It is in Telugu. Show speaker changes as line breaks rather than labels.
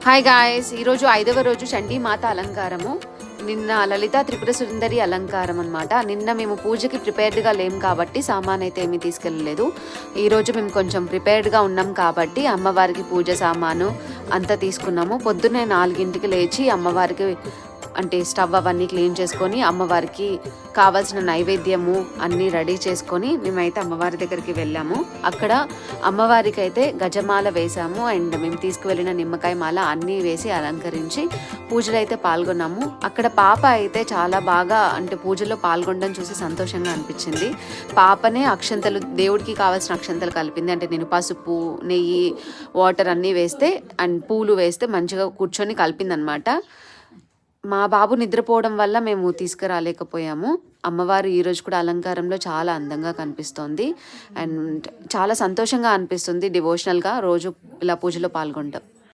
హాయ్ గాయస్, ఈరోజు 5వ రోజు చండీమాత అలంకారము. నిన్న లలిత త్రిపుర సుందరి అలంకారం అనమాట. నిన్న మేము పూజకి ప్రిపేర్డ్గా లేం కాబట్టి సామాన్ అయితే ఏమీ తీసుకెళ్ళలేదు. ఈరోజు మేము కొంచెం ప్రిపేర్డ్గా ఉన్నాం కాబట్టి అమ్మవారికి పూజ సామాను అంతా తీసుకున్నాము. పొద్దున్నే 4ంటికి లేచి అమ్మవారికి అంటే స్టవ్ అవన్నీ క్లీన్ చేసుకొని అమ్మవారికి కావాల్సిన నైవేద్యము అన్నీ రెడీ చేసుకొని మేమైతే అమ్మవారి దగ్గరికి వెళ్ళాము. అక్కడ అమ్మవారికి అయితే గజమాల వేసాము అండ్ మేము తీసుకువెళ్ళిన నిమ్మకాయ మాల అన్నీ వేసి అలంకరించి పూజలు అయితే పాల్గొన్నాము. అక్కడ పాప అయితే చాలా బాగా అంటే పూజలో పాల్గొనడం చూసి సంతోషంగా అనిపించింది. పాపనే అక్షంతలు దేవుడికి కావాల్సిన అక్షంతలు కలిపింది. అంటే నేను పసుపు, నెయ్యి, వాటర్ అన్నీ వేస్తే అండ్ పూలు వేస్తే మంచిగా కూర్చొని కలిపిందనమాట. మా బాబు నిద్రపోవడం వల్ల మేము తీసుకురాలేకపోయాము. అమ్మవారు ఈరోజు కూడా అలంకారంలో చాలా అందంగా కనిపిస్తోంది అండ్ చాలా సంతోషంగా అనిపిస్తుంది డివోషనల్గా రోజు ఇలా పూజలో పాల్గొంటాం.